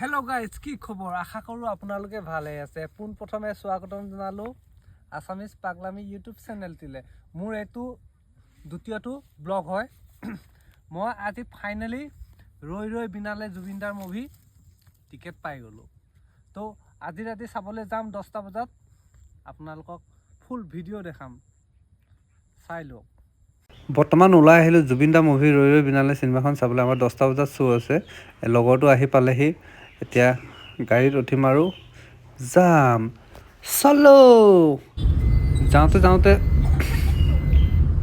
hello guys की खबर आशा करूँ आपनालोके भाले आछे पोनप्रथमे स्वागतम जनालो आसामिज पागलामी यूट्यूब चेनेल तिले मोर एतु द्वितीयटु ब्लग হয় মই আজি फाइनली रৈ रৈ बिनाले जुबिनदार मुभि टिकेट पाई गलो तो আজি राति चाबले जाम 10टा बजात आपनालोকক फुल भिडिओ देखाम चाइ लो बर्तमान ओলাই আহিলো जुबिनदा मुभि रৈ रৈ बिनाले सिनेमाখন চাবলে আমাৰ 10টা বজাত শো আছে লগৰটো আহি পালেহি এতিয়া গাড়ীত উঠিম আৰু যাম চলো যাওঁতে যাওঁতে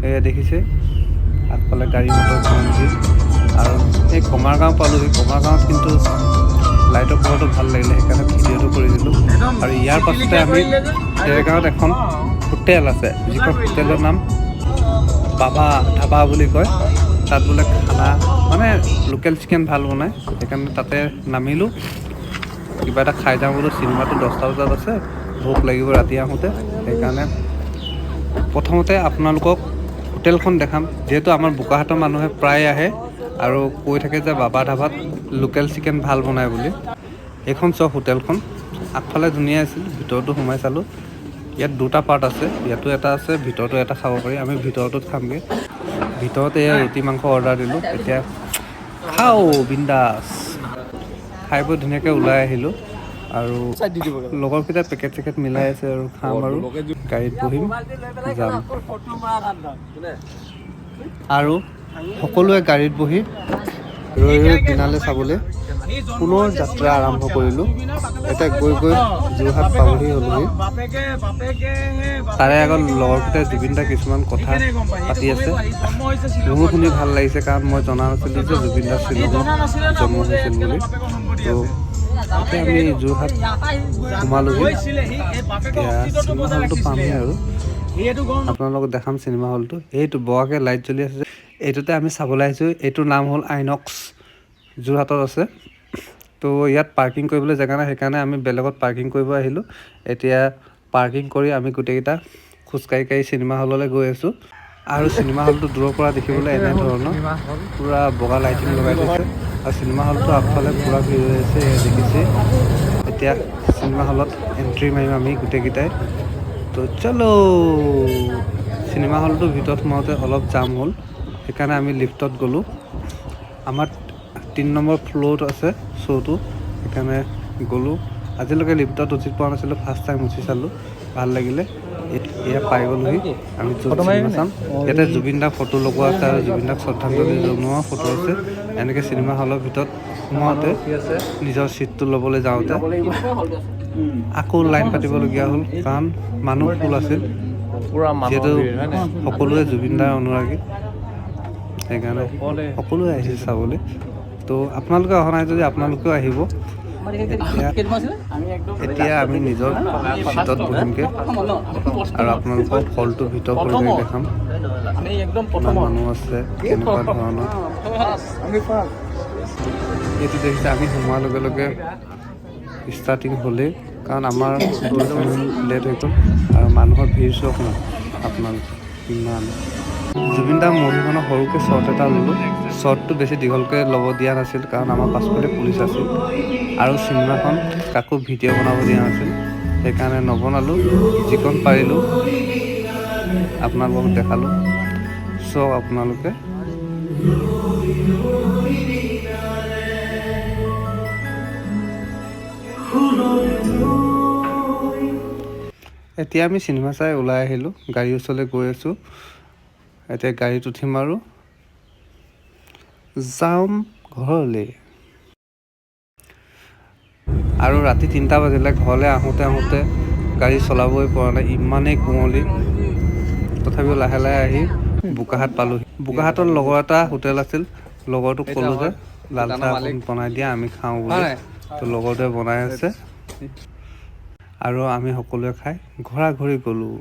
এ দেখিছে আগফালে গাড়ী মটৰ ঘূৰি আৰু এই কমাৰগাঁও পালোহি কমাৰগাঁৱত কিন্তু লাইটৰ পোহৰটো ভাল লাগিলে সেইকাৰণে ভিডিঅ'টো কৰি দিলোঁ আৰু ইয়াৰ পাছতে আমি দেৰগাঁৱত এখন হোটেল আছে যিখন হোটেলৰ নাম বাবা ধাবা বুলি কয় তাত বোলে খানা মানে লোকেল চিকেন ভাল বনায় সেইকাৰণে তাতে নামিলোঁ কিবা এটা খাই যাওঁ বোলো চিনেমাটো 10টা বজাত আছে ভোক লাগিব ৰাতি আহোঁতে সেইকাৰণে প্ৰথমতে আপোনালোকক হোটেলখন দেখাম যিহেতু আমাৰ বোকাহাটৰ মানুহে প্ৰায় আহে আৰু কৈ থাকে যে বাবা ধাবাত লোকেল চিকেন ভাল বনায় বুলি এইখন চব হোটেলখন আগফালে ধুনীয়া আছিল ভিতৰতো সোমাই চালোঁ ইয়াত দুটা পাৰ্ট আছে ইয়াতো এটা আছে ভিতৰতো এটা খাব পাৰি আমি ভিতৰটোত খামগে ভিতৰতে ৰুটি মাংস অৰ্ডাৰ দিলোঁ এতিয়া খাও বিন্দাস খাই বৈ ধুনীয়াকৈ ওলাই আহিলোঁ আৰু লগৰকেইটা পেকেট চেকেট মিলাই আছে আৰু খাম আৰু গাড়ীত বহিম যাম আৰু সকলোৱে গাড়ীত বহি ৰৈ ৰৈ বিনালে চাবলৈ পুনৰ যাত্ৰা আৰম্ভ কৰিলোঁ এতিয়া গৈ গৈ যোৰহাট পাবহি হ'লোহি তাৰে আগত লগৰকেইটাই জুবিনদাৰ কিছুমান কথা পাতি আছে মোৰো শুনি ভাল লাগিছে কাৰণ মই জনা নাছিলোঁ যে জুবিনদাৰ শ্বিলঙত জন্ম হৈছিল বুলি তো এতিয়া আমি যোৰহাট সোমালোহি এতিয়া চিনেমা হলটো পামহি আৰু আপোনালোকক দেখাম চিনেমা হলটো এইটো বগাকৈ লাইট জ্বলি আছে এইটোতে আমি চাবলৈ আহিছোঁ এইটোৰ নাম হ'ল আইনক্স যোৰহাটত আছে তো ইয়াত পাৰ্কিং কৰিবলৈ জেগা নাই সেইকাৰণে আমি বেলেগত পাৰ্কিং কৰিব আহিলোঁ এতিয়া পাৰ্কিং কৰি আমি গোটেইকেইটা খোজকাঢ়ি কাঢ়ি চিনেমা হললৈ গৈ আছোঁ আৰু চিনেমা হলটো দূৰৰ পৰা দেখিবলৈ এনেধৰণৰ পূৰা বগা লাইটিং লগাই দিছে আৰু চিনেমা হলটো আগফালে পূৰা ভিৰ হৈ আছে দেখিছে এতিয়া চিনেমা হলত এণ্ট্ৰি মাৰিম আমি গোটেইকেইটাই তো চলো চিনেমা হলটোৰ ভিতৰত সোমাওঁতে অলপ জাম হ'ল সেইকাৰণে আমি লিফ্টত গ'লোঁ আমাৰ 3 নম্বৰ ফ্ল'ৰত আছে শ্ব'টো সেইকাৰণে গ'লোঁ আজিলৈকে লিফ্টত উঠি পোৱা নাছিলোঁ ফাৰ্ষ্ট টাইম উঠি চালোঁ ভাল লাগিলে এয়া পাই গ'লোহি আমি চিনেমা চাম ইয়াতে জুবিনদাৰ ফটো লগোৱা আছে আৰু জুবিনদাক শ্ৰদ্ধাঞ্জলি জনোৱা ফটো আছে এনেকৈ চিনেমা হলৰ ভিতৰত সোমাওঁতে নিজৰ ছিটটো ল'বলৈ যাওঁতে আকৌ লাইন পাতিবলগীয়া হ'ল কাৰণ মানুহ ফুল আছিল যিহেতু সকলোৱে জুবিনদাৰ অনুৰাগী সেইকাৰণে সকলোৱে আহিছে চাবলৈ তো আপোনালোকে অহা নাই যদি আপোনালোকেও আহিব এতিয়া আমি নিজৰ চিটত বহিমগৈ আৰু আপোনালোকক হলটোৰ ভিতৰ পৰিৱেশ দেখাম কিমান মানুহ আছে কেনেকুৱা ধৰণৰ এইটো দেখিছে আমি সোমোৱাৰ লগে লগে ষ্টাৰ্টিং হ'লেই কাৰণ আমাৰ লেট হৈ গ'ল আৰু মানুহৰ ভিৰ চাওক ন আপোনালোকে ইমান জুবিনদাৰ মুভিখনৰ সৰুকৈ শ্বৰ্ট এটা ল'লোঁ শ্বৰ্টটো বেছি দীঘলকৈ ল'ব দিয়া নাছিল কাৰণ আমাৰ পাছফালে পুলিচ আছিল আৰু চিনেমাখন কাকো ভিডিঅ' বনাব দিয়া নাছিল সেইকাৰণে নবনালোঁ যিকণ পাৰিলোঁ আপোনালোকক দেখালোঁ চাওক আপোনালোকে এতিয়া আমি চিনেমা চাই ওলাই আহিলোঁ গাড়ীৰ ওচৰলৈ গৈ আছোঁ এতিয়া গাড়ীত উঠিম আৰু যাম ঘৰলৈ আৰু ৰাতি 3টা বাজিলে ঘৰলৈ আহোঁতে আহোঁতে গাড়ী চলাবই পৰা নাই ইমানেই কুঁৱলী তথাপিও লাহে লাহে আহি বোকাহাট পালোঁহি বোকাহাটৰ লগৰ এটা হোটেল আছিল লগৰটোক ক'লোঁ যে লাল চাহ বনাই দিয়া আমি খাওঁ বুলি তো লগৰটোৱে বনাই আছে আৰু আমি সকলোৱে খাই ঘৰা ঘৰি গ'লোঁ